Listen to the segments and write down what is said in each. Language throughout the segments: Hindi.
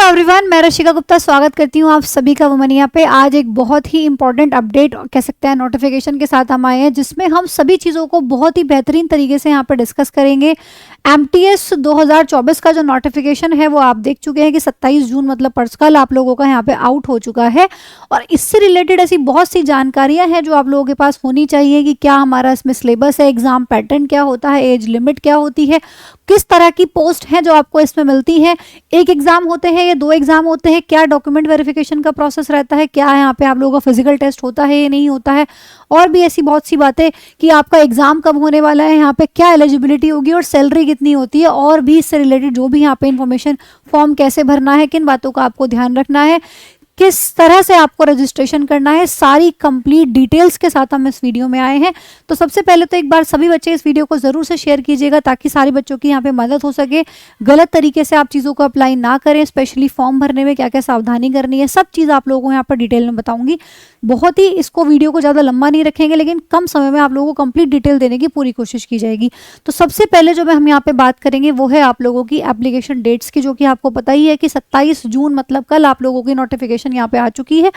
एवरीवन, मैं रशिका गुप्ता स्वागत करती हूँ आप सभी का वुमनिया पे। आज एक बहुत ही इंपॉर्टेंट अपडेट कह सकते हैं नोटिफिकेशन के साथ हम आए हैं, जिसमें हम सभी चीज़ों को बहुत ही बेहतरीन तरीके से यहाँ पर डिस्कस करेंगे। एमटीएस 2024 का जो नोटिफिकेशन है वो आप देख चुके हैं कि 27 जून मतलब कल आप लोगों का यहाँ पे आउट हो चुका है, और इससे रिलेटेड ऐसी बहुत सी जानकारियां हैं जो आप लोगों के पास होनी चाहिए कि क्या हमारा इसमें सिलेबस है, एग्जाम पैटर्न क्या होता है, एज लिमिट क्या होती है, किस तरह की पोस्ट है जो आपको इसमें मिलती है, एक एग्जाम होते हैं या 2 एग्जाम होते हैं, क्या डॉक्यूमेंट वेरिफिकेशन का प्रोसेस रहता है, क्या यहाँ पे आप लोगों का फिजिकल टेस्ट होता है या नहीं होता है, और भी ऐसी बहुत सी बातें कि आपका एग्जाम कब होने वाला है, यहाँ पे क्या एलिजिबिलिटी होगी और सैलरी कितनी होती है, और भी इससे रिलेटेड जो भी यहाँ पे इन्फॉर्मेशन, फॉर्म कैसे भरना है, किन बातों का आपको ध्यान रखना है, किस तरह से आपको रजिस्ट्रेशन करना है, सारी कंप्लीट डिटेल्स के साथ हम इस वीडियो में आए हैं। तो सबसे पहले तो एक बार सभी बच्चे इस वीडियो को ज़रूर से शेयर कीजिएगा ताकि सारे बच्चों की यहाँ पे मदद हो सके, गलत तरीके से आप चीज़ों को अप्लाई ना करें। स्पेशली फॉर्म भरने में क्या क्या सावधानी करनी है, सब चीज़ आप लोगों को यहाँ पर डिटेल में बताऊंगी। बहुत ही इसको वीडियो को ज़्यादा लंबा नहीं रखेंगे, लेकिन कम समय में आप लोगों को कंप्लीट डिटेल देने की पूरी कोशिश की जाएगी। तो सबसे पहले जो हम यहाँ पे बात करेंगे वो है आप लोगों की एप्लीकेशन डेट्स की, जो कि आपको पता ही है कि 27 जून मतलब कल आप लोगों की नोटिफिकेशन यहाँ पे आ चुकी है,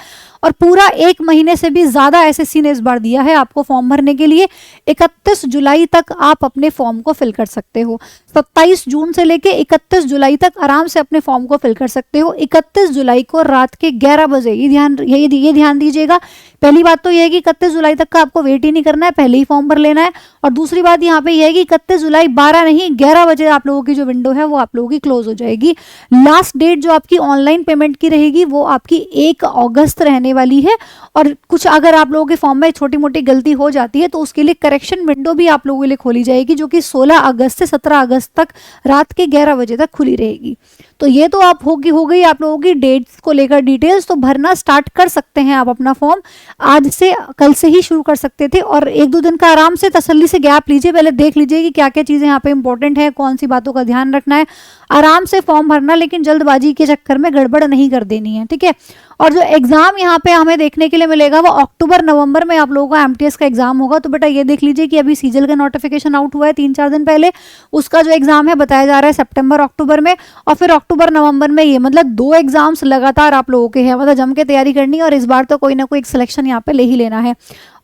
और पूरा 1 महीने से भी ज़्यादा एसएससी ने इस बार दिया है आपको फॉर्म भरने के लिए। 31 जुलाई तक आप अपने फॉर्म को फिल कर सकते हो। 27 जून से लेके 31 जुलाई तक आराम से अपने फॉर्म को फिल कर सकते हो। 31 जुलाई को रात के 11 बजे ये ध्यान दीजिएगा। पहली बात तो यह है कि 31 जुलाई तक का आपको वेट ही नहीं करना है, पहले ही फॉर्म भर लेना है। और दूसरी बात यहाँ पे यह है कि 31 जुलाई 12 नहीं 11 बजे आप लोगों की जो विंडो है वो आप लोगों की क्लोज हो जाएगी। लास्ट डेट जो आपकी ऑनलाइन पेमेंट की रहेगी वो आपकी 1 अगस्त रहने वाली है। और कुछ अगर आप लोगों के फॉर्म में छोटी मोटी गलती हो जाती है तो उसके लिए करेक्शन विंडो भी आप लोगों के लिए खोली जाएगी, जो कि 16 अगस्त से 17 अगस्त तक रात के 11 बजे तक खुली रहेगी। तो ये तो आप हो गई आप लोगों की डेट्स को लेकर डिटेल्स। तो भरना स्टार्ट कर सकते हैं आप अपना फॉर्म, आज से कल से ही शुरू कर सकते थे, और 1-2 दिन का आराम से तसल्ली से गैप लीजिए, पहले देख लीजिए कि क्या क्या चीज़ें यहाँ पे इंपॉर्टेंट है, कौन सी बातों का ध्यान रखना है। आराम से फॉर्म भरना, लेकिन जल्दबाजी के चक्कर में गड़बड़ नहीं कर देनी है, ठीक है। और जो एग्जाम यहाँ पे हमें देखने के लिए मिलेगा वो अक्टूबर-नवंबर में आप लोगों का एमटीएस का एग्जाम होगा। तो बेटा ये देख लीजिए कि अभी सीजल का नोटिफिकेशन आउट हुआ है 3-4 दिन पहले, उसका जो एग्जाम है बताया जा रहा है सितंबर-अक्टूबर में, और फिर अक्टूबर-नवंबर में ये मतलब 2 एग्जाम्स लगातार आप लोगों के हैं, मतलब जम के तैयारी करनी है। और इस बार तो कोई ना कोई एक सिलेक्शन यहाँ पे ले ही लेना है।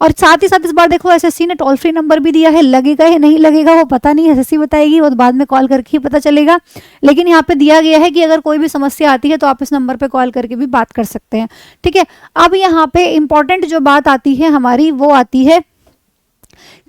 और साथ ही साथ इस बार देखो एसएससी ने टोल फ्री नंबर भी दिया है, लगेगा या नहीं लगेगा वो पता नहीं, एसएससी बताएगी, वो बाद में कॉल करके ही पता चलेगा। लेकिन यहाँ पे दिया गया है कि अगर कोई भी समस्या आती है तो आप इस नंबर पे कॉल करके भी बात कर सकते हैं, ठीक है। अब यहाँ पे इंपॉर्टेंट जो बात आती है हमारी वो आती है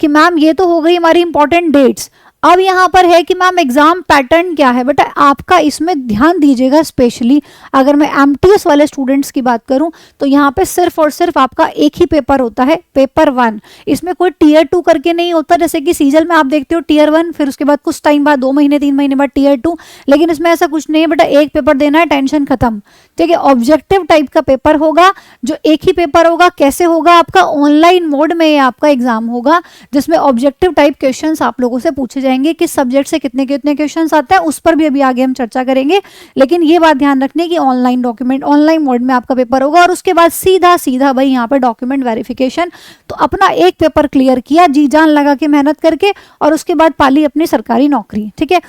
कि मैम ये तो हो गई हमारी इंपॉर्टेंट डेट्स। अब यहाँ पर है कि मैम एग्जाम पैटर्न क्या है। बेटा आपका इसमें ध्यान दीजिएगा, स्पेशली अगर मैं एमटीएस वाले स्टूडेंट्स की बात करूं तो यहाँ पे सिर्फ और सिर्फ आपका एक ही पेपर होता है, पेपर 1। इसमें कोई टियर 2 करके नहीं होता, जैसे कि सीजल में आप देखते हो टियर 1, फिर उसके बाद कुछ टाइम बाद 2 महीने 3 महीने बाद टियर 2, लेकिन इसमें ऐसा कुछ नहीं है बेटा, एक पेपर देना है, टेंशन खत्म, ठीक है। ऑब्जेक्टिव टाइप का पेपर होगा, जो एक ही पेपर होगा। कैसे होगा आपका? ऑनलाइन मोड में आपका एग्जाम होगा, जिसमें ऑब्जेक्टिव टाइप क्वेश्चन आप लोगों से पूछे जाएंगे, किस सब्जेक्ट से कितने कितने क्वेश्चंस आते हैं उस पर भी अभी आगे हम चर्चा करेंगे। लेकिन ये बात ध्यान रखनी है कि ऑनलाइन डॉक्यूमेंट ऑनलाइन मोड में आपका पेपर होगा, और उसके बाद सीधा भाई यहाँ पे डॉक्यूमेंट वेरिफिकेशन। तो अपना एक पेपर क्लियर किया जी जान लगा के मेहनत करके, और उसके बाद पाली अपनी सरकारी नौकरी, ठीक है।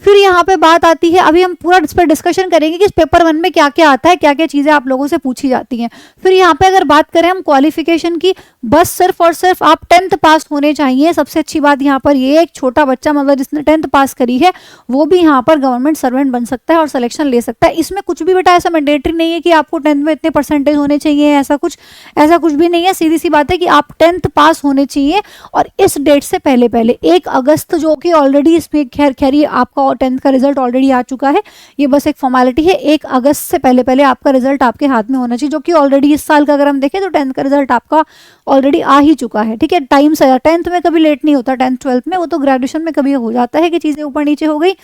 फिर यहाँ पे बात आती है, अभी हम पूरा इस पर डिस्कशन करेंगे कि इस पेपर 1 में क्या क्या आता है, क्या क्या चीज़ें आप लोगों से पूछी जाती हैं। फिर यहाँ पे अगर बात करें हम क्वालिफिकेशन की, बस सिर्फ और सिर्फ आप 10th पास होने चाहिए। सबसे अच्छी बात यहाँ पर ये एक छोटा बच्चा मतलब जिसने 10th पास करी है वो भी यहाँ पर गवर्नमेंट सर्वेंट बन सकता है और सिलेक्शन ले सकता है। इसमें कुछ भी बेटा ऐसा मैंडेटरी नहीं है कि आपको 10th में इतने परसेंटेज होने चाहिए, ऐसा कुछ भी नहीं है। सीधी सी बात है कि आप 10th पास होने चाहिए, और इस डेट से पहले 1 अगस्त जो कि ऑलरेडी इसमें खैर आपका 10th का रिजल्ट ऑलरेडी आ चुका है, ये बस एक फॉर्मेलिटी है। 1 अगस्त से पहले आपका रिजल्ट आपके हाथ में होना चाहिए, जो कि ऑलरेडी इस साल का अगर हम देखें तो 10th का रिजल्ट आपका ऑलरेडी आ ही चुका है, ठीक है। टाइम से 10th में कभी लेट नहीं होता, 10th 12th में, वो तो ग्रेजुएशन में कभी हो जाता है कि चीज़ें ऊपर नीचे हो गई,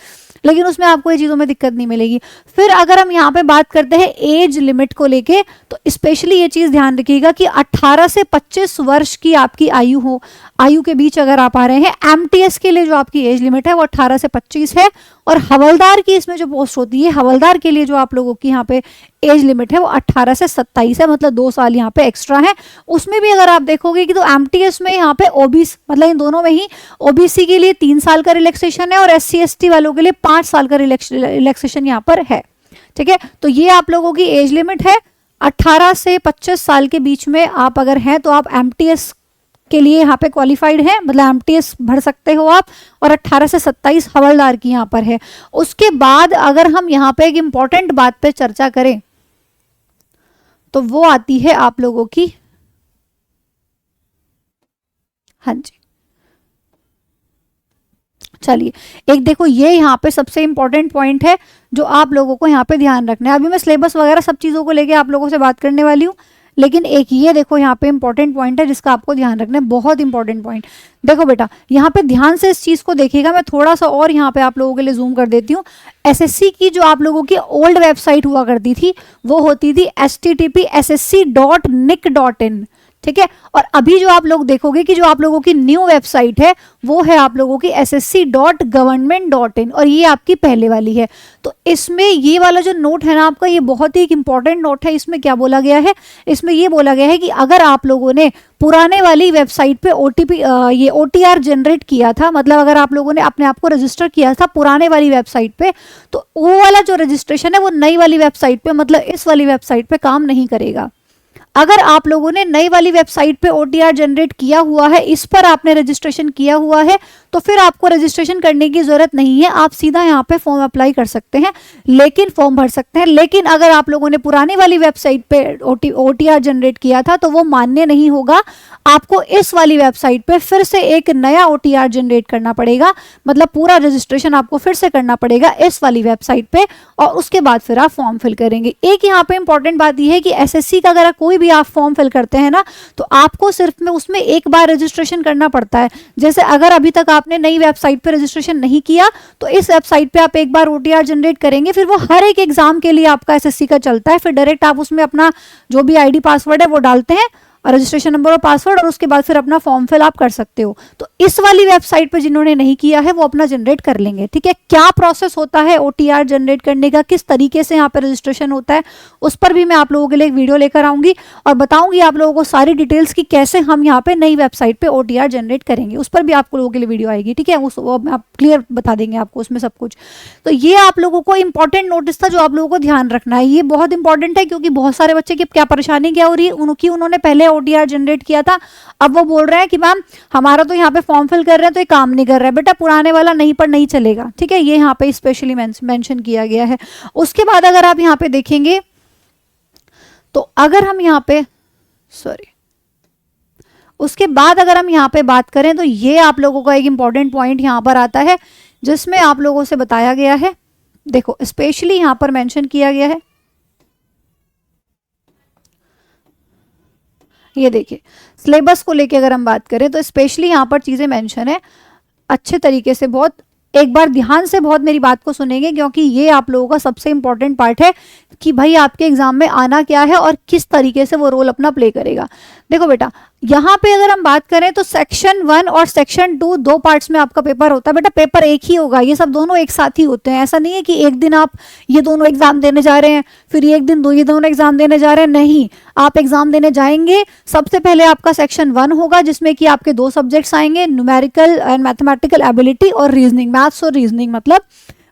लेकिन उसमें आपको ये चीज़ों में दिक्कत नहीं मिलेगी। फिर अगर हम यहाँ पे बात करते हैं एज लिमिट को लेके, तो स्पेशली ये चीज़ ध्यान रखिएगा कि 18 से 25 वर्ष की आपकी आयु के बीच अगर आप आ रहे हैं, एमटीएस के लिए जो आपकी एज लिमिट है वो 18 से 25 है। और हवलदार की इसमें जो पोस्ट होती है, हवलदार के लिए जो आप लोगों की यहाँ पे एज लिमिट है वो 18 से 27 है, मतलब 2 साल यहाँ पे एक्स्ट्रा है। उसमें भी अगर आप देखोगे कि तो एमटीएस में यहाँ पे ओबीसी मतलब इन दोनों में ही ओबीसी के लिए 3 साल का रिलैक्सेशन है, और एससी एसटी वालों के लिए 5 साल का रिलैक्सेशन यहाँ पर है, ठीक है, तो ये आप लोगों की एज लिमिट है। 18 से 25 साल के बीच में आप अगर हैं तो आप एमटीएस के लिए यहाँ पे क्वालिफाइड है, मतलब एमटीएस भर सकते हो आप, और 18 से 27 हवलदार की यहाँ पर है। उसके बाद अगर हम यहाँ पे एक इंपॉर्टेंट बात पे चर्चा करें तो वो आती है आप लोगों की, हाँ जी चलिए, एक देखो ये यहाँ पे सबसे इंपॉर्टेंट पॉइंट है जो आप लोगों को यहाँ पे ध्यान रखना है। अभी मैं सिलेबस वगैरह सब चीज़ों को लेके आप लोगों से बात करने वाली हूँ, लेकिन एक ये देखो यहाँ पे इंपॉर्टेंट पॉइंट है जिसका आपको ध्यान रखना है, बहुत इंपॉर्टेंट पॉइंट। देखो बेटा यहाँ पे ध्यान से इस चीज़ को देखिएगा, मैं थोड़ा सा और यहाँ पे आप लोगों के लिए जूम कर देती हूँ। एसएससी की जो आप लोगों की ओल्ड वेबसाइट हुआ करती थी वो होती थी http://ssc.nic.in, ठीक है, और अभी जो आप लोग देखोगे कि जो आप लोगों की न्यू वेबसाइट है वो है आप लोगों की ssc.government.in, और ये आपकी पहले वाली है। तो इसमें ये वाला जो नोट है ना आपका, ये बहुत ही एक इंपॉर्टेंट नोट है। इसमें क्या बोला गया है, इसमें ये बोला गया है कि अगर आप लोगों ने पुराने वाली वेबसाइट पे ये OTR जनरेट किया था, मतलब अगर आप लोगों ने अपने आप को रजिस्टर किया था पुराने वाली वेबसाइट पे, तो वो वाला जो रजिस्ट्रेशन है वो नई वाली वेबसाइट पे, मतलब इस वाली वेबसाइट पे काम नहीं करेगा। अगर आप लोगों ने नई वाली वेबसाइट पे OTR जनरेट किया हुआ है, इस पर आपने रजिस्ट्रेशन किया हुआ है, तो फिर आपको रजिस्ट्रेशन करने की जरूरत नहीं है, आप सीधा यहाँ पे फॉर्म अप्लाई कर सकते हैं, लेकिन फॉर्म भर सकते हैं। लेकिन अगर आप लोगों ने पुरानी वाली वेबसाइट पे OTR जनरेट किया था तो वो मान्य नहीं होगा, आपको इस वाली वेबसाइट पे फिर से एक नया OTR जनरेट करना पड़ेगा, मतलब पूरा रजिस्ट्रेशन आपको फिर से करना पड़ेगा इस वाली वेबसाइट पे, और उसके बाद फिर आप फॉर्म फिल करेंगे। एक यहाँ पे इंपॉर्टेंट बात यह है कि एसएससी का अगर कोई भी आप फॉर्म फिल करते हैं ना, तो आपको सिर्फ में उसमें एक बार रजिस्ट्रेशन करना पड़ता है। जैसे अगर अभी तक आपने नई वेबसाइट पे रजिस्ट्रेशन नहीं किया तो इस वेबसाइट पे आप एक बार OTR जनरेट करेंगे, फिर वो हर एक एग्जाम के लिए आपका एसएससी का चलता है, फिर डायरेक्ट आप उसमें अपना जो भी आईडी पासवर्ड है वो डालते हैं, रजिस्ट्रेशन नंबर और पासवर्ड, और उसके बाद फिर अपना फॉर्म फिल आप कर सकते हो। तो इस वाली वेबसाइट पे जिन्होंने नहीं किया है वो अपना जनरेट कर लेंगे, ठीक है। क्या प्रोसेस होता है OTR जनरेट करने का, किस तरीके से यहाँ पे रजिस्ट्रेशन होता है, उस पर भी मैं आप लोगों के लिए एक वीडियो लेकर आऊंगी और बताऊंगी आप लोगों को सारी डिटेल्स की कैसे हम यहाँ पे नई वेबसाइट पे OTR जनरेट करेंगे, उस पर भी आप लोगों के लिए वीडियो आएगी, ठीक है, वो आप क्लियर बता देंगे आपको उसमें सब कुछ। तो ये आप लोगों को इंपॉर्टेंट नोटिस था जो आप लोगों को ध्यान रखना है, ये बहुत इंपॉर्टेंट है क्योंकि बहुत सारे बच्चे की क्या परेशानी क्या हो रही है, उनकी उन्होंने पहले OTR जनरेट किया था, अब वो बोल रहे हैं कि मैम हमारा तो यहाँ पे फॉर्म फिल कर रहे हैं तो ये काम नहीं कर रहा है। बेटा पुराने वाला नहीं पर नहीं चलेगा, ठीक है, ये यहाँ पे स्पेशली मेंशन किया गया है। उसके बाद अगर आप यहाँ पे देखेंगे तो अगर हम यहाँ पे उसके बाद अगर हम यहाँ पे बात करें तो ये आप लोगों का एक इंपॉर्टेंट पॉइंट यहाँ पर आता है जिसमें आप लोगों से बताया गया है, देखो स्पेशली यहाँ पर मेंशन किया गया है, ये देखिए सिलेबस को लेके अगर हम बात करें तो स्पेशली यहाँ पर चीज़ें मेंशन है अच्छे तरीके से, बहुत एक बार ध्यान से बहुत मेरी बात को सुनेंगे क्योंकि ये आप लोगों का सबसे इंपॉर्टेंट पार्ट है कि भाई आपके एग्जाम में आना क्या है और किस तरीके से वो रोल अपना प्ले करेगा। देखो बेटा यहाँ पे अगर हम बात करें तो सेक्शन 1 और सेक्शन 2 दो पार्ट्स में आपका पेपर होता है। बेटा पेपर एक ही होगा, ये सब दोनों एक साथ ही होते हैं, ऐसा नहीं है कि एक दिन आप ये दोनों एग्जाम देने जा रहे हैं फिर एक दिन ये दोनों एग्जाम देने जा रहे हैं, नहीं, आप एग्जाम देने जाएंगे। सबसे पहले आपका सेक्शन 1 होगा जिसमें कि आपके 2 सब्जेक्ट्स आएंगे, न्यूमेरिकल एंड मैथमेटिकल एबिलिटी और रीजनिंग, मैथ्स और रीजनिंग, मतलब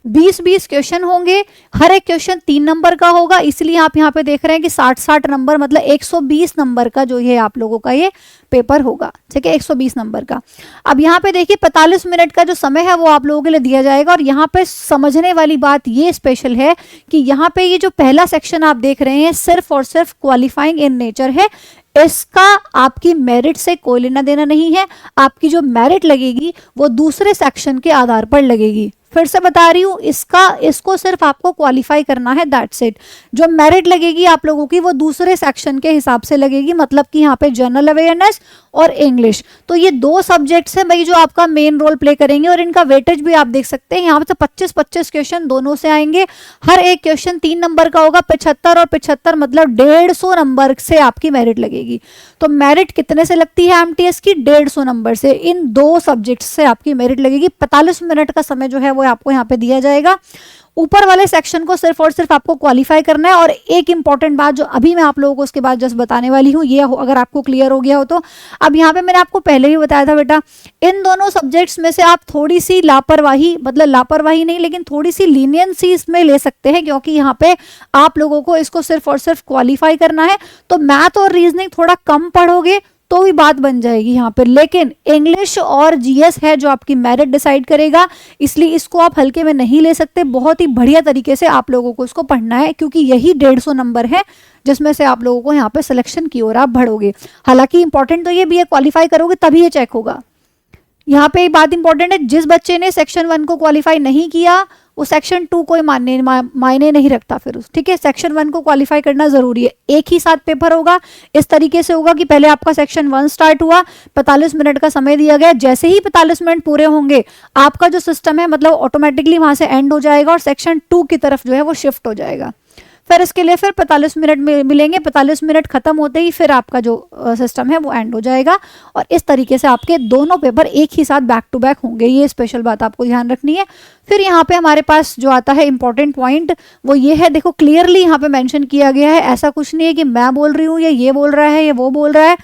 20-20 क्वेश्चन होंगे, हर एक क्वेश्चन 3 नंबर का होगा, इसलिए आप यहाँ पे देख रहे हैं कि 60-60 नंबर, मतलब 120 नंबर का जो है आप लोगों का ये पेपर होगा, ठीक है, 120 नंबर का। अब यहाँ पे देखिए 45 मिनट का जो समय है वो आप लोगों के लिए दिया जाएगा, और यहाँ पे समझने वाली बात ये स्पेशल है कि यहाँ पे ये जो पहला सेक्शन आप देख रहे हैं सिर्फ और सिर्फ क्वालिफाइंग इन नेचर है, इसका आपकी मेरिट से कोई लेना देना नहीं है। आपकी जो मेरिट लगेगी वो दूसरे सेक्शन के आधार पर लगेगी, फिर से बता रही हूँ, इसको सिर्फ आपको क्वालिफाई करना है, दैट्स इट। जो मेरिट लगेगी आप लोगों की वो दूसरे सेक्शन के हिसाब से लगेगी, मतलब कि यहाँ पे जनरल अवेयरनेस और इंग्लिश, तो ये 2 सब्जेक्ट्स हैं भाई जो आपका मेन रोल प्ले करेंगे, और इनका वेटेज भी आप देख सकते हैं, यहाँ पे 25-25 क्वेश्चन दोनों से आएंगे, हर एक क्वेश्चन 3 नंबर का होगा, 75 और 75 मतलब 150 नंबर से आपकी मेरिट लगेगी। तो मेरिट कितने से लगती है एमटीएस की, 150 नंबर से, इन 2 सब्जेक्ट से आपकी मेरिट लगेगी। 45 मिनट का समय जो है वो वो आपको यहाँ पे दिया जाएगा। ऊपर वाले सेक्शन को सिर्फ और सिर्फ आपको क्वालिफाई करना है। और एक इंपॉर्टेंट बात जो अभी मैं आप लोगों को उसके बाद जस्ट बताने वाली हूँ, ये अगर आपको क्लियर हो गया हो तो, अब यहाँ पे मैंने आपको पहले भी बताया था बेटा, इन दोनों सब्जेक्ट्स में से आप थोड़ी सी लापरवाही, मतलब लापरवाही नहीं लेकिन थोड़ी सी लीनियंसी इसमें ले सकते हैं, क्योंकि यहाँ पे आप लोगों को इसको सिर्फ और सिर्फ क्वालिफाई करना है। तो मैथ और रीजनिंग थोड़ा कम पढ़ोगे तो भी बात बन जाएगी यहाँ पे, लेकिन इंग्लिश और जीएस है जो आपकी मेरिट डिसाइड करेगा, इसलिए इसको आप हल्के में नहीं ले सकते। बहुत ही बढ़िया तरीके से आप लोगों को इसको पढ़ना है, क्योंकि यही 150 नंबर है जिसमें से आप लोगों को यहाँ पे सिलेक्शन की ओर आप बढ़ोगे। हालांकि इंपॉर्टेंट तो ये भी है, क्वालिफाई करोगे तभी ये चेक होगा। यहाँ पे एक बात इंपॉर्टेंट है, जिस बच्चे ने सेक्शन 1 को क्वालिफाई नहीं किया वो सेक्शन 2 कोई मायने नहीं रखता फिर उस, ठीक है। सेक्शन 1 को क्वालिफाई करना जरूरी है। एक ही साथ पेपर होगा, इस तरीके से होगा कि पहले आपका सेक्शन 1 स्टार्ट हुआ, 45 मिनट का समय दिया गया, जैसे ही 45 मिनट पूरे होंगे आपका जो सिस्टम है मतलब ऑटोमेटिकली वहां से एंड हो जाएगा और सेक्शन 2 की तरफ जो है वो शिफ्ट हो जाएगा। फिर इसके लिए फिर 45 मिनट मिलेंगे, 45 मिनट खत्म होते ही फिर आपका जो सिस्टम है वो एंड हो जाएगा। और इस तरीके से आपके दोनों पेपर एक ही साथ बैक टू बैक होंगे, ये स्पेशल बात आपको ध्यान रखनी है। फिर यहाँ पे हमारे पास जो आता है इंपॉर्टेंट पॉइंट वो ये है, देखो क्लियरली यहाँ पे मेंशन किया गया है, ऐसा कुछ नहीं है कि मैं बोल रही हूँ या ये बोल रहा है या वो बोल रहा है।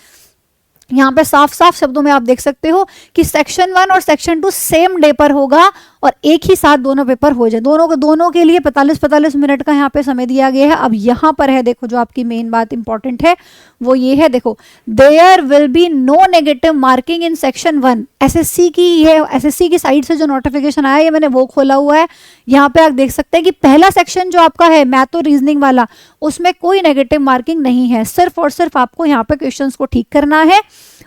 यहाँ पे साफ साफ शब्दों में आप देख सकते हो कि सेक्शन 1 और सेक्शन 2 सेम डे पर होगा और एक ही साथ दोनों पेपर हो जाए। दोनों के लिए 45 मिनट का यहाँ पे समय दिया गया है। अब यहाँ पर है देखो जो आपकी मेन बात इंपॉर्टेंट है वो ये है, देखो there will be no negative marking in section 1। SSC की, ये एसएससी की साइड से जो नोटिफिकेशन आया ये मैंने वो खोला हुआ है। यहाँ पे आप देख सकते हैं कि पहला सेक्शन जो आपका है मैथ और रीजनिंग वाला, उसमें कोई नेगेटिव मार्किंग नहीं है, सिर्फ और सिर्फ आपको यहाँ पे क्वेश्चंस को ठीक करना है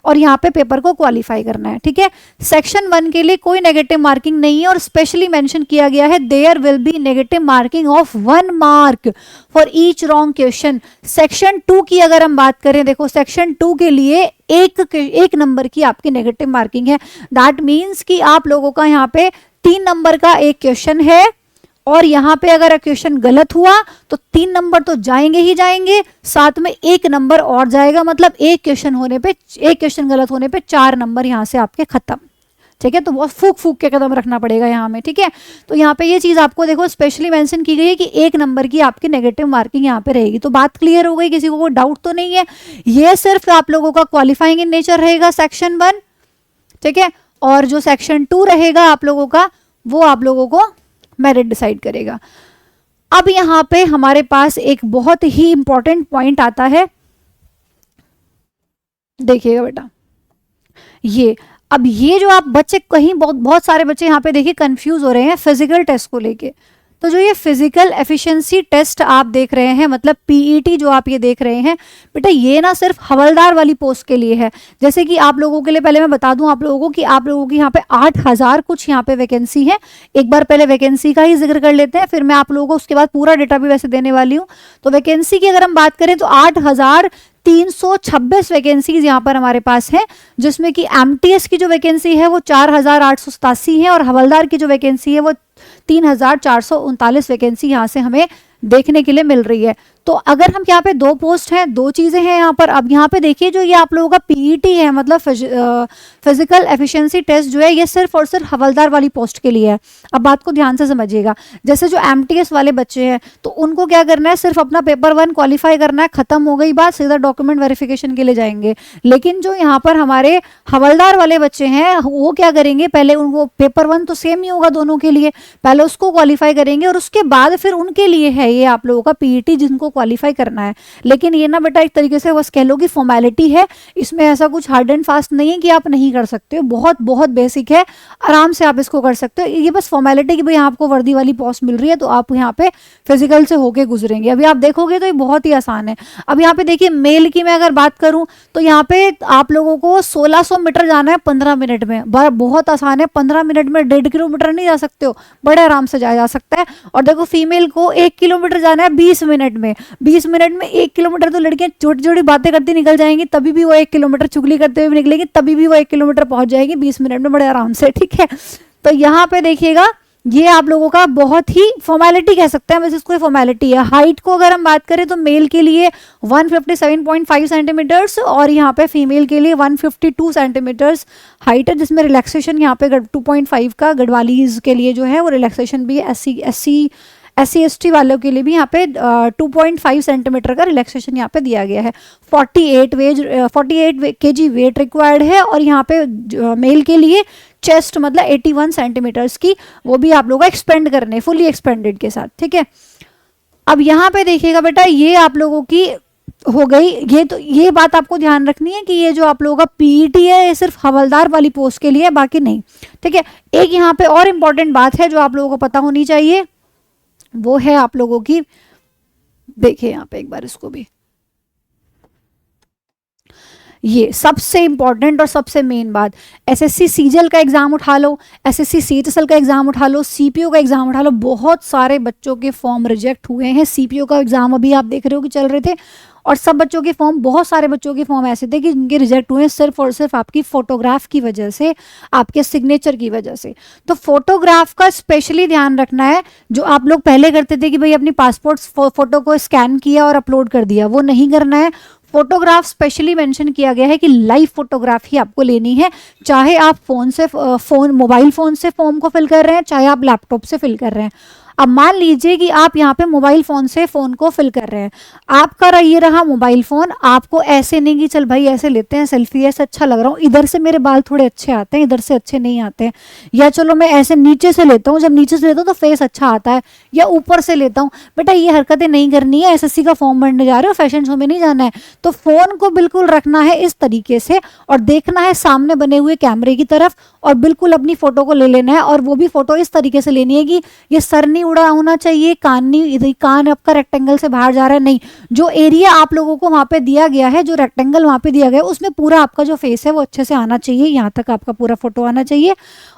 और यहाँ पे पेपर को क्वालिफाई करना है, ठीक है। सेक्शन 1 के लिए कोई नेगेटिव मार्किंग नहीं है और स्पेशली मेंशन किया गया है there will be negative marking of 1 mark for each wrong question. Section 2 की अगर हम बात करें, देखो सेक्शन 2 के लिए एक नंबर की आपकी नेगेटिव मार्किंग है। दैट मीन्स कि आप लोगों का यहाँ पे 3 नंबर का एक क्वेश्चन है और यहाँ पे अगर क्वेश्चन गलत हुआ तो 3 नंबर तो जाएंगे ही जाएंगे, साथ में 1 नंबर और जाएगा, मतलब एक क्वेश्चन गलत होने पे 4 नंबर यहाँ से आपके खत्म, ठीक है। तो बहुत फूक के कदम रखना पड़ेगा यहाँ में, ठीक है। तो यहाँ पे ये चीज आपको देखो स्पेशली मेंशन की गई है कि 1 नंबर की आपकी नेगेटिव मार्किंग यहाँ पे रहेगी। तो बात क्लियर हो गई, किसी को कोई डाउट तो नहीं है। ये सिर्फ आप लोगों का क्वालिफाइंग इन नेचर रहेगा सेक्शन 1, ठीक है, और जो सेक्शन 2 रहेगा आप लोगों का वो आप लोगों को मेरिट डिसाइड करेगा। अब यहाँ पे हमारे पास एक बहुत ही इंपॉर्टेंट पॉइंट आता है, देखिएगा बेटा, अब ये जो आप बच्चे कहीं बहुत सारे बच्चे यहाँ पे देखिए कंफ्यूज हो रहे हैं फिजिकल टेस्ट को लेके। तो जो ये फिजिकल एफिशिएंसी टेस्ट आप देख रहे हैं, मतलब पीईटी जो आप ये देख रहे हैं बेटा, ये ना सिर्फ हवलदार वाली पोस्ट के लिए है। जैसे कि आप लोगों के लिए पहले मैं बता दूं आप लोगों को कि आप लोगों की यहाँ पे 8000 कुछ यहाँ पे वैकेंसी है। एक बार पहले वैकेंसी का ही जिक्र कर लेते हैं, फिर मैं आप लोगों को उसके बाद पूरा डेटा भी वैसे देने वाली हूँ। तो वैकेंसी की अगर हम बात करें तो 8326 वैकेंसीज यहाँ पर हमारे पास है, जिसमें कि एमटीएस की जो वैकेंसी है वो 4887 है और हवलदार की जो वैकेंसी है वो 3439 वैकेंसी यहाँ से हमें देखने के लिए मिल रही है। तो अगर हम यहाँ पे 2 पोस्ट हैं, 2 चीजें हैं यहाँ पर। अब यहाँ पे देखिए जो ये आप लोगों का पीईटी है, मतलब फिजिकल एफिशिएंसी टेस्ट जो है ये सिर्फ और सिर्फ हवलदार वाली पोस्ट के लिए है। अब बात को ध्यान से समझिएगा, जैसे जो एमटीएस वाले बच्चे हैं तो उनको क्या करना है, सिर्फ अपना पेपर 1 क्वालिफाई करना है, खत्म हो गई बात, सीधा डॉक्यूमेंट वेरिफिकेशन के लिए जाएंगे। लेकिन जो यहाँ पर हमारे हवलदार वाले बच्चे हैं वो क्या करेंगे, पहले उनको पेपर 1 तो सेम ही होगा दोनों के लिए, पहले उसको क्वालिफाई करेंगे और उसके बाद फिर उनके लिए है ये आप लोगों का पीईटी जिनको क्वालिफाई करना है। लेकिन ये ना बेटा एक तरीके से बस कह लो कि फॉर्मेलिटी है, इसमें ऐसा कुछ हार्ड एंड फास्ट नहीं है कि आप नहीं कर सकते हो, बहुत बेसिक है, आराम से आप इसको कर सकते हो। ये बस फॉर्मेलिटी कि भाई आपको वर्दी वाली पोस्ट मिल रही है तो आप यहाँ पे फिजिकल से होके गुजरेंगे। अभी आप देखोगे तो ये बहुत ही आसान है। अब यहाँ पे देखिए मेल की मैं अगर बात करूं तो यहाँ पे आप लोगों को 1600 मीटर जाना है 15 मिनट में, बहुत आसान है। 15 मिनट में 1.5 किलोमीटर नहीं जा सकते हो, बड़े आराम से जाया जा सकता है। और देखो फीमेल को 1 किलोमीटर जाना है 20 मिनट में, 20 मिनट में 1 किलोमीटर तो लड़कियां छोटी छोटी बातें करती निकल जाएंगी, तभी भी वो 1 किलोमीटर चुगली करते हुए निकलेगी, तभी भी वो 1 किलोमीटर पहुंच जाएगी 20 मिनट में बड़े आराम से, ठीक है। तो यहाँ पे देखिएगा ये आप लोगों का बहुत ही फॉर्मेलिटी कह सकते हैं, बस इसको फॉर्मेलिटी है। हाइट को अगर हम बात करें तो मेल के लिए 157.5 सेंटीमीटर्स और यहाँ पे फीमेल के लिए 152 सेंटीमीटर्स हाइट है, जिसमें रिलैक्सेशन यहाँ पे 2.5 का गढ़वालीज के लिए जो है वो रिलैक्सेशन भी SC ST वालों के लिए भी यहाँ पे 2.5 सेंटीमीटर का रिलैक्सेशन यहाँ पे दिया गया है। 48 kg वेट रिक्वायर्ड है और यहाँ पे मेल के लिए चेस्ट मतलब 81 सेंटीमीटर्स की वो भी आप लोगों को एक्सपेंड करने फुली एक्सपेंडेड के साथ, ठीक है। अब यहाँ पे देखिएगा बेटा, ये आप लोगों की हो गई। ये तो ये बात आपको ध्यान रखनी है कि ये जो आप लोगों का पीईटी है ये सिर्फ हवलदार वाली पोस्ट के लिए है, बाकी नहीं, ठीक है। एक यहाँ पे और इम्पॉर्टेंट बात है जो आप लोगों को पता होनी चाहिए, वो है आप लोगों की, देखिए यहाँ पे एक बार इसको भी, ये सबसे इंपॉर्टेंट और सबसे मेन बात, एसएससी सीजल का एग्जाम उठा लो, एसएससी सीएचएसएल का एग्जाम उठा लो, सीपीओ का एग्जाम उठा लो, बहुत सारे बच्चों के फॉर्म रिजेक्ट हुए हैं। सीपीओ का एग्जाम अभी आप देख रहे हो कि चल रहे थे, और सब बच्चों के फॉर्म, बहुत सारे बच्चों के फॉर्म ऐसे थे कि जिनके रिजेक्ट हुए सिर्फ और सिर्फ आपकी फोटोग्राफ की वजह से, आपके सिग्नेचर की वजह से। तो फोटोग्राफ का स्पेशली ध्यान रखना है। जो आप लोग पहले करते थे कि भाई अपनी पासपोर्ट फोटो को स्कैन किया और अपलोड कर दिया, वो नहीं करना है। फोटोग्राफ स्पेशली मेंशन किया गया है कि लाइव फोटोग्राफ ही आपको लेनी है, चाहे आप मोबाइल फोन से फॉर्म को फिल कर रहे हैं, चाहे आप लैपटॉप से फिल कर रहे हैं। अब मान लीजिए कि आप यहाँ पे मोबाइल फोन से फोन को फिल कर रहे हैं, आपका ये रहा मोबाइल फोन, आपको ऐसे नहीं कि चल भाई ऐसे लेते हैं सेल्फी, ऐसे अच्छा लग रहा हूँ, इधर से मेरे बाल थोड़े अच्छे आते हैं, इधर से अच्छे नहीं आते हैं, या चलो मैं ऐसे नीचे से लेता हूँ, जब नीचे से लेता हूँ तो फेस अच्छा आता है, या ऊपर से लेता हूँ। बेटा ये हरकतें नहीं करनी है, एसएससी का फॉर्म भरने जा रहे हो, फैशन शो में नहीं जाना है। तो फोन को बिल्कुल रखना है इस तरीके से और देखना है सामने बने हुए कैमरे की तरफ, और बिल्कुल अपनी फोटो को ले लेना है। और वो भी फोटो इस तरीके से लेनी है कि ये सर नहीं उड़ा होना चाहिए, कान नहीं, इधर कान आपका रेक्टेंगल से बाहर जा रहा है, नहीं, जो एरिया आप लोगों को वहां पे दिया गया है, जो रेक्टेंगल वहां पे दिया गया है, उसमें पूरा आपका जो फेस है वो अच्छे से आना चाहिए, यहाँ तक आपका पूरा फोटो आना चाहिए,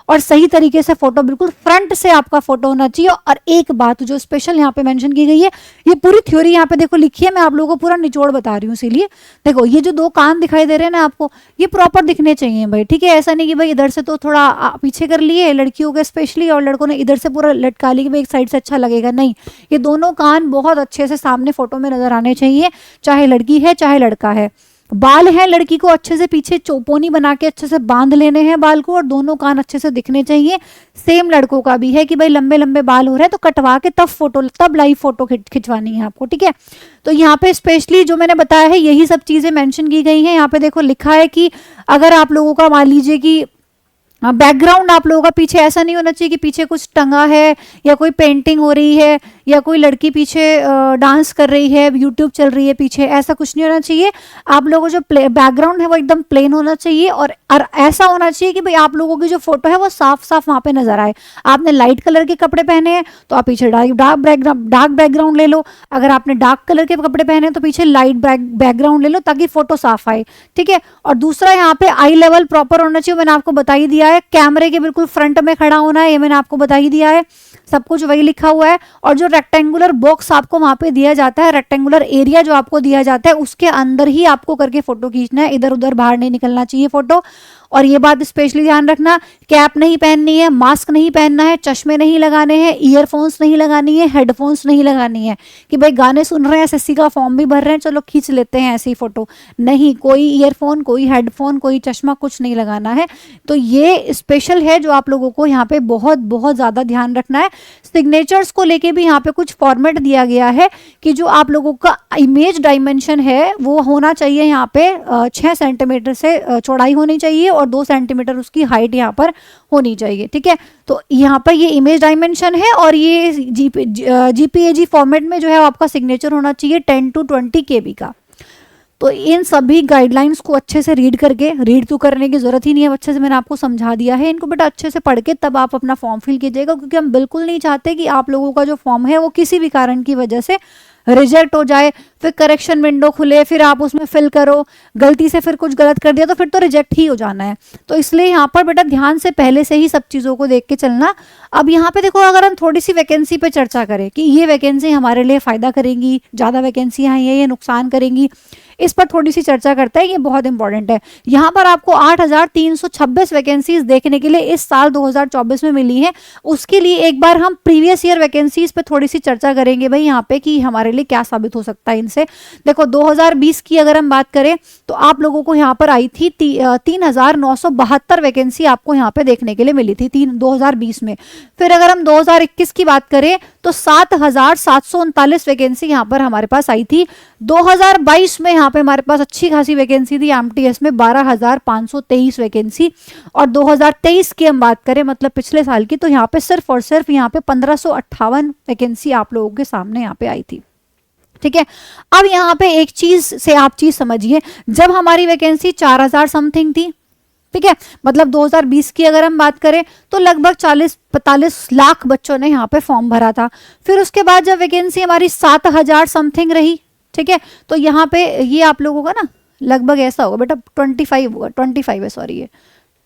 और सही तरीके से फोटो, बिल्कुल फ्रंट से आपका फोटो होना चाहिए। और एक बात जो स्पेशल यहाँ पे मेंशन की गई है, ये पूरी थ्योरी यहाँ पे देखो लिखी है, मैं आप लोगों को पूरा निचोड़ बता रही हूँ। इसीलिए देखो ये जो 2 कान दिखाई दे रहे हैं ना आपको, ये प्रॉपर दिखने चाहिए भाई, ठीक है। ऐसा नहीं कि भाई इधर से तो थोड़ा पीछे कर लिए लड़कियों के स्पेशली, और लड़कों ने इधर से पूरा लटका ली कि भाई एक साइड से अच्छा लगेगा, नहीं, ये दोनों कान बहुत अच्छे से सामने फोटो में नजर आने चाहिए, चाहे लड़की है चाहे लड़का है। बाल है लड़की को अच्छे से पीछे चौपोनी बना के अच्छे से बांध लेने हैं बाल को, और दोनों कान अच्छे से दिखने चाहिए। सेम लड़कों का भी है कि भाई लंबे लंबे बाल हो रहे हैं तो कटवा के तब लाइव फोटो खिंचवानी है आपको, ठीक है। तो यहाँ पे स्पेशली जो मैंने बताया है यही सब चीजें मेंशन की गई हैं। यहाँ पे देखो लिखा है कि अगर आप लोगों का मान लीजिए कि बैकग्राउंड आप लोगों का पीछे ऐसा नहीं होना चाहिए कि पीछे कुछ टंगा है, या कोई पेंटिंग हो रही है, या कोई लड़की पीछे डांस कर रही है, यूट्यूब चल रही है पीछे, ऐसा कुछ नहीं होना चाहिए। आप लोगों जो बैकग्राउंड है वो एकदम प्लेन होना चाहिए, और ऐसा होना चाहिए कि भाई आप लोगों की जो फोटो है वो साफ साफ वहां पे नजर आए। आपने लाइट कलर के कपड़े पहने हैं तो आप पीछे डार्क बैकग्राउंड ले लो, अगर आपने डार्क कलर के कपड़े पहने हैं तो पीछे लाइट बैकग्राउंड ले लो, ताकि फोटो साफ आए, ठीक है। और दूसरा यहाँ पे आई लेवल प्रॉपर होना चाहिए, मैंने आपको बता ही दिया है। कैमरे के बिल्कुल फ्रंट में खड़ा होना है, ये मैंने आपको बता ही दिया है, सब कुछ वही लिखा हुआ है। और जो रेक्टेंगुलर बॉक्स आपको वहां पे दिया जाता है, रेक्टेंगुलर एरिया जो आपको दिया जाता है, उसके अंदर ही आपको करके फोटो खींचना है, इधर उधर बाहर नहीं निकलना चाहिए फोटो। और ये बात स्पेशली ध्यान रखना, कैप नहीं पहननी है, मास्क नहीं पहनना है, चश्मे नहीं लगाने हैं, ईयरफोन्स नहीं लगानी है, हेडफोन्स नहीं लगानी है कि भाई गाने सुन रहे हैं, एसएससी का फॉर्म भी भर रहे हैं, चलो खींच लेते हैं ऐसी फोटो, नहीं, कोई ईयरफोन, कोई हेडफोन, कोई चश्मा, कुछ नहीं लगाना है। तो ये स्पेशल है जो आप लोगों को यहाँ पे बहुत बहुत ज्यादा ध्यान रखना है। सिग्नेचर्स को लेके भी यहाँ पे कुछ फॉर्मेट दिया गया है कि जो आप लोगों का इमेज डायमेंशन है वो होना चाहिए यहाँ पे 6 सेंटीमीटर से चौड़ाई होनी चाहिए, और 2 सेंटीमीटर उसकी हाइट यहाँ पर होनी चाहिए, ठीक है। तो यहाँ पर ये इमेज डायमेंशन है, और ये जीपीएजी फॉर्मेट में जो है आपका सिग्नेचर होना चाहिए 10 to 20 KB का। तो इन सभी गाइडलाइंस को अच्छे से रीड तो करने की जरूरत ही नहीं है, अच्छे से मैंने आपको समझा दिया है। इनको बेटा अच्छे से पढ़ के तब आप अपना फॉर्म फिल कीजिएगा, क्योंकि हम बिल्कुल नहीं चाहते कि आप लोगों का जो फॉर्म है वो किसी भी कारण की वजह से रिजेक्ट हो जाए, फिर करेक्शन विंडो खुले, फिर आप उसमें फिल करो, गलती से फिर कुछ गलत कर दिया तो फिर तो रिजेक्ट ही हो जाना है। तो इसलिए यहाँ पर बेटा ध्यान से पहले से ही सब चीज़ों को देख के चलना। अब यहाँ पे देखो, अगर हम थोड़ी सी वैकेंसी पे चर्चा करें कि ये वैकेंसी हमारे लिए फ़ायदा करेंगी, ज़्यादा वैकेंसी हैं ये नुकसान करेंगी, इस पर थोड़ी सी चर्चा करते हैं, ये बहुत इंपॉर्टेंट है। यहाँ पर आपको 8,326 वैकेंसीज देखने के लिए इस साल 2024 में मिली है। उसके लिए एक बार हम प्रीवियस ईयर वैकेंसीज पे थोड़ी सी चर्चा करेंगे भाई यहाँ पे कि हमारे लिए क्या साबित हो सकता है इनसे। देखो 2020 की अगर हम बात करें तो आप लोगों को यहाँ पर आई थी 3,972 वैकेंसी आपको यहाँ पे देखने के लिए मिली थी 2020 में। फिर अगर हम 2021 की बात करें तो 7,739 वैकेंसी यहाँ पर हमारे पास आई थी। 2022 में यहाँ पे हमारे पास अच्छी खासी वैकेंसी थी एमटीएस में 12,523 वैकेंसी। और 2023 की हम बात करें मतलब पिछले साल की, तो यहाँ पे सिर्फ और सिर्फ यहाँ पे 1558 वैकेंसी आप लोगों के सामने यहाँ पे आई थी। ठीक है, अब यहाँ पे एक चीज से आप चीज समझिए, जब हमारी वैकेंसी 4,000 समथिंग थी, ठीक है, मतलब 2020 की अगर हम बात करें तो लगभग 40-45 लाख बच्चों ने यहाँ पे फॉर्म भरा था। फिर उसके बाद जब वैकेंसी हमारी 7,000 समथिंग रही, ठीक है, तो यहाँ पे ये आप लोगों का ना लगभग ऐसा होगा बेटा 25 होगा, 25 है सॉरी ये,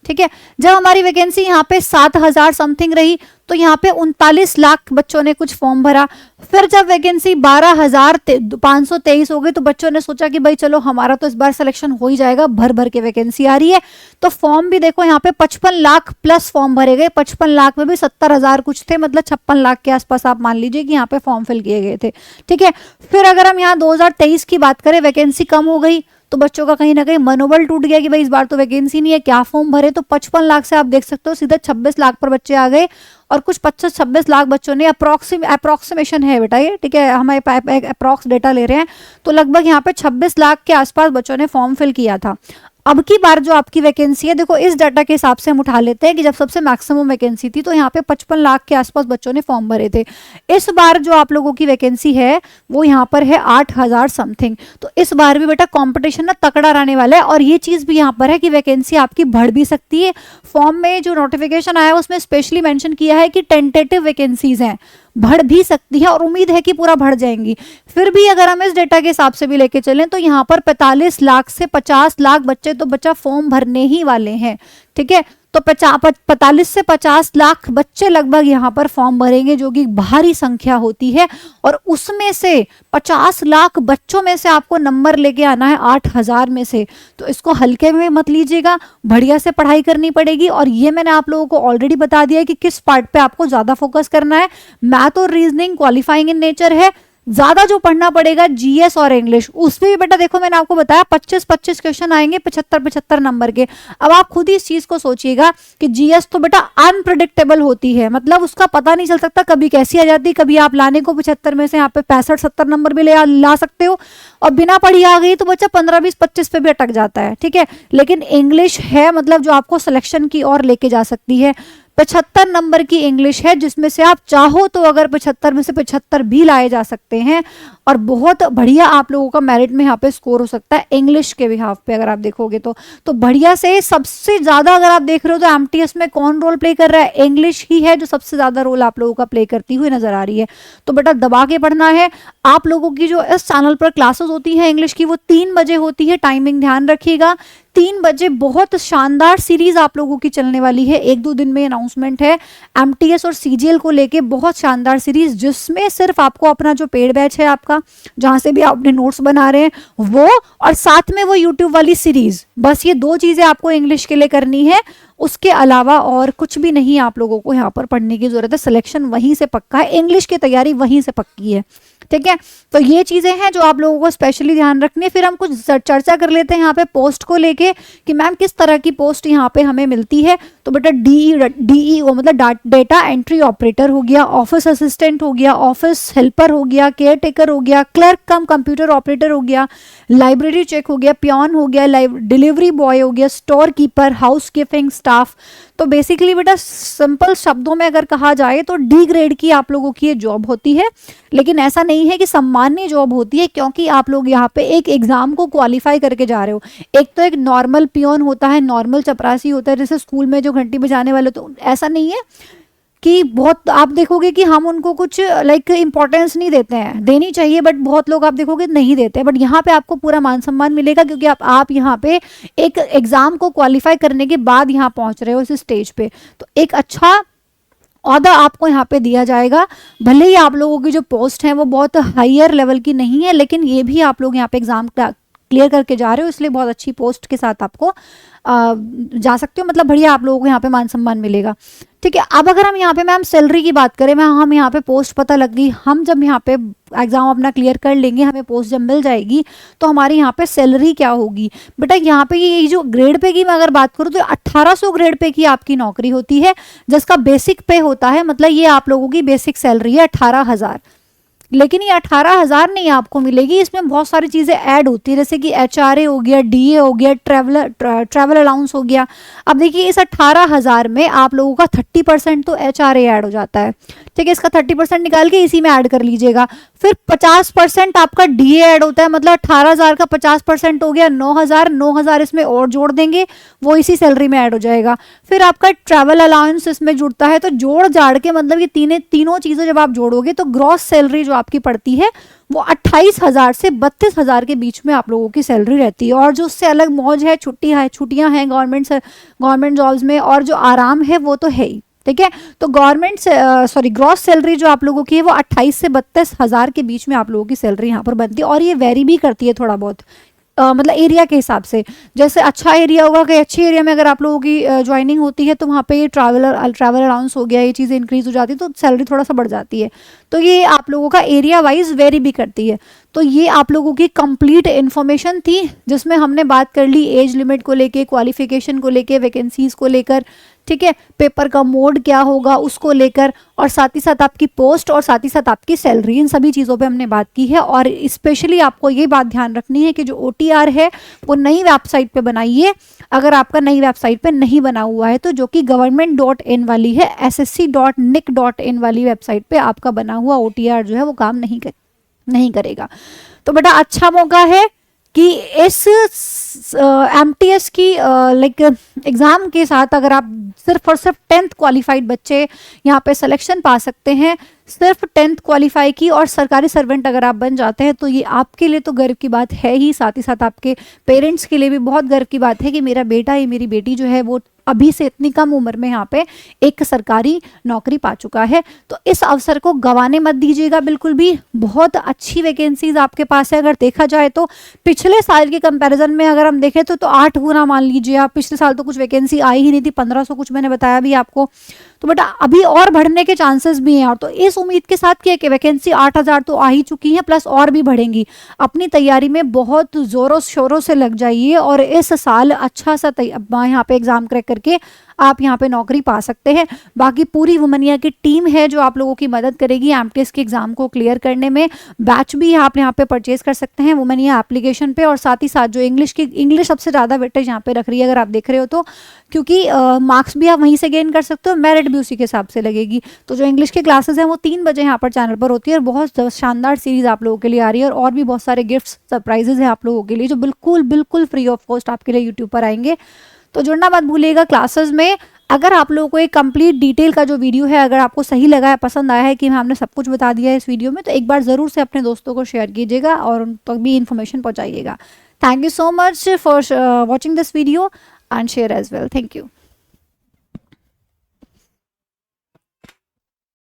ठीक है। जब हमारी वैकेंसी यहाँ पे 7,000 समथिंग रही तो यहाँ पे 39 लाख बच्चों ने कुछ फॉर्म भरा। फिर जब वैकेंसी 12,523 हो गई तो बच्चों ने सोचा कि भाई चलो हमारा तो इस बार सिलेक्शन हो ही जाएगा, भर भर के वैकेंसी आ रही है। तो फॉर्म भी देखो यहाँ पे 55 लाख प्लस फॉर्म भरे गए। 55 लाख में भी 70,000 कुछ थे, मतलब 56 लाख के आसपास आप मान लीजिए कि यहाँ पे फॉर्म फिल किए गए थे, ठीक है। फिर अगर हम यहाँ 2023 की बात करें, वैकेंसी कम हो गई तो बच्चों का कहीं ना कहीं मनोबल टूट गया कि भाई इस बार तो वैकेंसी नहीं है, क्या फॉर्म भरे। तो 55 लाख से आप देख सकते हो सीधा 26 लाख पर बच्चे आ गए और कुछ 25-26 लाख बच्चों ने अप्रोक्सीमेशन है बेटा ये, ठीक है, हम अप्रोक्स डेटा ले रहे हैं, तो लगभग यहाँ पे 26 लाख के आसपास बच्चों ने फॉर्म फिल किया था। अब की बार जो आपकी वैकेंसी है, देखो इस डाटा के हिसाब से हम उठा लेते हैं कि जब सबसे मैक्सिमम वैकेंसी थी तो यहाँ पे 55 लाख के आसपास बच्चों ने फॉर्म भरे थे। इस बार जो आप लोगों की वैकेंसी है वो यहाँ पर है 8,000 समथिंग। तो इस बार भी बेटा कंपटीशन ना तकड़ा रहने वाला है। और ये चीज भी यहाँ पर है कि वैकेंसी आपकी बढ़ भी सकती है। फॉर्म में जो नोटिफिकेशन आया है उसमें स्पेशली मेंशन किया है कि टेंटेटिव वैकेंसीज हैं, बढ़ भी सकती है और उम्मीद है कि पूरा बढ़ जाएंगी। फिर भी अगर हम इस डेटा के हिसाब से भी लेके चलें तो यहाँ पर 45 लाख से 50 लाख बच्चे तो बच्चा फॉर्म भरने ही वाले हैं, ठीक है। तो 45 से 50 लाख बच्चे लगभग यहाँ पर फॉर्म भरेंगे, जो कि भारी संख्या होती है। और उसमें से 50 लाख बच्चों में से आपको नंबर लेके आना है 8,000 में से, तो इसको हल्के में मत लीजिएगा, बढ़िया से पढ़ाई करनी पड़ेगी। और ये मैंने आप लोगों को ऑलरेडी बता दिया है कि किस पार्ट पे आपको ज्यादा फोकस करना है। मैथ और रीजनिंग क्वालिफाइंग इन नेचर है, ज्यादा जो पढ़ना पड़ेगा जीएस और इंग्लिश। उसमें भी बेटा देखो मैंने आपको बताया 25-25 क्वेश्चन आएंगे 75-75 नंबर के। अब आप खुद ही इस चीज को सोचिएगा कि जीएस तो बेटा अनप्रिडिक्टेबल होती है, मतलब उसका पता नहीं चल सकता कभी कैसी आ जाती, कभी आप लाने को 75 में से यहाँ पे 65-70 नंबर भी ला सकते हो, और बिना पढ़ी आ गई तो बच्चा 15-20-25 पे भी अटक जाता है, ठीक है। लेकिन इंग्लिश है मतलब जो आपको सिलेक्शन की ओर लेके जा सकती है। 75 नंबर की इंग्लिश है जिसमें से आप चाहो तो अगर 75 में से 75 भी लाए जा सकते हैं और बहुत बढ़िया आप लोगों का मेरिट में यहाँ पे स्कोर हो सकता है इंग्लिश के बिहाफ पे। अगर आप देखोगे तो बढ़िया से सबसे ज्यादा अगर आप देख रहे हो तो एमटीएस में कौन रोल प्ले कर रहा है, इंग्लिश ही है जो सबसे ज्यादा रोल आप लोगों का प्ले करती हुई नजर आ रही है। तो बेटा दबा के पढ़ना है। आप लोगों की जो इस चैनल पर क्लासेस होती है इंग्लिश की वो 3 बजे होती है, टाइमिंग ध्यान रखिएगा। 3 बजे बहुत शानदार सीरीज आप लोगों की चलने वाली है, 1-2 दिन में अनाउंसमेंट है एमटीएस और सीजीएल को लेके, बहुत शानदार सीरीज जिसमें सिर्फ आपको अपना जो पेड बैच है आपका जहां से भी आप अपने नोट्स बना रहे हैं वो, और साथ में वो यूट्यूब वाली सीरीज, बस ये 2 चीजें आपको इंग्लिश के लिए करनी है। उसके अलावा और कुछ भी नहीं आप लोगों को यहाँ पर पढ़ने की जरूरत है। सिलेक्शन वहीं से पक्का है, इंग्लिश की तैयारी वहीं से पक्की है, ठीक है। तो ये चीजें हैं जो आप लोगों को स्पेशली ध्यान रखनी है। फिर हम कुछ चर्चा कर लेते हैं यहाँ पे पोस्ट को लेके कि मैम किस तरह की पोस्ट यहाँ पे हमें मिलती है। तो बेटा डीईओ मतलब डेटा एंट्री ऑपरेटर हो गया, ऑफिस असिस्टेंट हो गया, ऑफिस हेल्पर हो गया, केयर टेकर हो गया, क्लर्क कम कंप्यूटर ऑपरेटर हो गया, लाइब्रेरी चेक हो गया, पियोन हो गया, डिलीवरी बॉय हो गया, store keeper, house keeping staff. तो बेसिकली बेटा सिंपल शब्दों में अगर कहा जाए तो डी ग्रेड की आप लोगों की ये जॉब होती है, लेकिन ऐसा नहीं है कि सम्मान्य जॉब होती है, क्योंकि आप लोग यहाँ पे एक एग्जाम को क्वालिफाई करके जा रहे हो। एक तो एक नॉर्मल पियोन होता है, नॉर्मल चपरासी होता है, जैसे स्कूल में जो घंटी बजाने वाले, तो ऐसा नहीं है कि बहुत आप देखोगे कि हम उनको कुछ लाइक इंपॉर्टेंस नहीं देते हैं, देनी चाहिए, बट बहुत लोग आप देखोगे नहीं देते। बट यहाँ पे आपको पूरा मान सम्मान मिलेगा क्योंकि आप यहाँ पे एक एग्जाम को क्वालिफाई करने के बाद यहाँ पहुंच रहे हो इस स्टेज पे, तो एक अच्छा ऑर्डर आपको यहाँ पे दिया जाएगा। भले ही आप लोगों की जो पोस्ट है वो बहुत हायर लेवल की नहीं है, लेकिन ये भी आप लोग यहाँ पे एग्जाम क्लियर करके जा रहे हो, इसलिए बहुत अच्छी पोस्ट के साथ आपको जा सकते हो, मतलब बढ़िया आप लोगों को यहाँ पे मान सम्मान मिलेगा। ठीक है, अब अगर हम यहाँ पे मैम सैलरी की बात करें, मैम हम यहाँ पे पोस्ट पता लग गई, हम जब यहाँ पे एग्जाम अपना क्लियर कर लेंगे, हमें पोस्ट जब मिल जाएगी तो हमारी यहाँ पे सैलरी क्या होगी बेटा, यहाँ पे ये जो ग्रेड पे की मैं अगर बात करूँ तो 1800 ग्रेड पे की आपकी नौकरी होती है, जिसका बेसिक पे होता है, मतलब ये आप लोगों की बेसिक सैलरी है 18,000। लेकिन ये 18,000 नहीं आपको मिलेगी, इसमें बहुत सारी चीज़ें ऐड होती है, जैसे कि HRA हो गया, DA हो गया, ट्रैवल अलाउंस हो गया। अब देखिए इस 18,000 में आप लोगों का 30% तो HRA ऐड हो जाता है। ठीक है, इसका 30% निकाल के इसी में ऐड कर लीजिएगा। फिर 50% आपका DA ऐड होता है, मतलब 18,000 का 50% हो गया 9,000, 9,000 इसमें और जोड़ देंगे, वो इसी सैलरी में ऐड हो जाएगा। फिर आपका ट्रैवल अलाउंस इसमें जुड़ता है, तो जोड़ जाड़ के मतलब ये तीनों चीज़ें जब आप जोड़ोगे तो ग्रॉस सैलरी जो आपकी पड़ती है वो 28,000 से 32,000 के बीच में आप लोगों की सैलरी रहती है। और जो उससे अलग मौज है, छुट्टियां हैं गवर्नमेंट जॉब्स में, और जो आराम है वो तो है ही। ठीक है, तो ग्रॉस सैलरी जो आप लोगों की है वो 28 से 32,000 के बीच में आप लोगों की सैलरी यहाँ पर बनती है। और ये वेरी भी करती है थोड़ा बहुत, मतलब एरिया के हिसाब से। जैसे अच्छा एरिया होगा कि अच्छे एरिया में अगर आप लोगों की ज्वाइनिंग होती है तो वहाँ पे ये ट्रैवल अलाउंस हो गया, ये चीज़ें इंक्रीज हो जाती है तो सैलरी थोड़ा सा बढ़ जाती है। तो ये आप लोगों का एरिया वाइज वेरी भी करती है। तो ये आप लोगों की कंप्लीट इन्फॉर्मेशन थी, जिसमें हमने बात कर ली एज लिमिट को लेके, क्वालिफिकेशन को लेके, वैकेंसीज को लेकर, ठीक है, पेपर का मोड क्या होगा उसको लेकर, और साथ ही साथ आपकी पोस्ट और साथ ही साथ आपकी सैलरी, इन सभी चीज़ों पे हमने बात की है। और स्पेशली आपको ये बात ध्यान रखनी है कि जो OTR है वो नई वेबसाइट पे बनाइए। अगर आपका नई वेबसाइट पे नहीं बना हुआ है तो, जो कि government.in वाली है, ssc.nic.in वाली वेबसाइट पे आपका बना हुआ OTR जो है वो काम नहीं करेगा। तो बेटा अच्छा मौका है कि इस MTS की लाइक एग्ज़ाम के साथ अगर आप सिर्फ और सिर्फ 10th क्वालिफाइड बच्चे यहाँ पे सिलेक्शन पा सकते हैं, सिर्फ 10th क्वालिफाई की, और सरकारी सर्वेंट अगर आप बन जाते हैं तो ये आपके लिए तो गर्व की बात है ही, साथ ही साथ आपके पेरेंट्स के लिए भी बहुत गर्व की बात है कि मेरा बेटा या मेरी बेटी जो है वो अभी से इतनी कम उम्र में यहाँ पे एक सरकारी नौकरी पा चुका है। तो इस अवसर को गंवाने मत दीजिएगा बिल्कुल भी। बहुत अच्छी वैकेंसीज आपके पास है, अगर देखा जाए तो पिछले साल के कंपैरिजन में अगर हम देखें तो 8 गुना मान लीजिए आप। पिछले साल तो कुछ वैकेंसी आई ही नहीं थी, 1500 कुछ मैंने बताया भी आपको। तो बेटा अभी और बढ़ने के चांसेस भी हैं, और तो इस उम्मीद के साथ कि वैकेंसी 8,000 तो आ ही चुकी है, प्लस और भी बढ़ेंगी। अपनी तैयारी में बहुत जोरों शोरों से लग जाइए, और इस साल अच्छा सा यहाँ पे एग्जाम क्रैक करके आप यहाँ पे नौकरी पा सकते हैं। बाकी पूरी वुमनिया की टीम है जो आप लोगों की मदद करेगी MTS के एग्जाम को क्लियर करने में। बैच भी आप यहाँ पे परचेज कर सकते हैं वुमनिया एप्लीकेशन पे, और साथ ही साथ जो इंग्लिश सबसे ज़्यादा वेटेज यहाँ पे रख रही है अगर आप देख रहे हो तो, क्योंकि मार्क्स भी आप वहीं से गेन कर सकते हो, मेरिट भी उसी के हिसाब से लगेगी। तो जो इंग्लिश की क्लासेस हैं वो 3 बजे यहाँ पर चैनल पर होती है, और बहुत शानदार सीरीज आप लोगों के लिए आ रही है, और भी बहुत सारे गिफ्ट्स सरप्राइजेज हैं आप लोगों के लिए जो बिल्कुल फ्री ऑफ कॉस्ट आपके लिए यूट्यूब पर आएंगे। तो जुड़ना मत भूलिएगा क्लासेस में। अगर आप लोगों को एक कंप्लीट डिटेल का जो वीडियो है अगर आपको सही लगा है, पसंद आया है कि हमने सब कुछ बता दिया है इस वीडियो में, तो एक बार ज़रूर से अपने दोस्तों को शेयर कीजिएगा और उन तक भी इन्फॉर्मेशन पहुंचाइएगा। Thank you so much for watching this video and share as well. Thank you.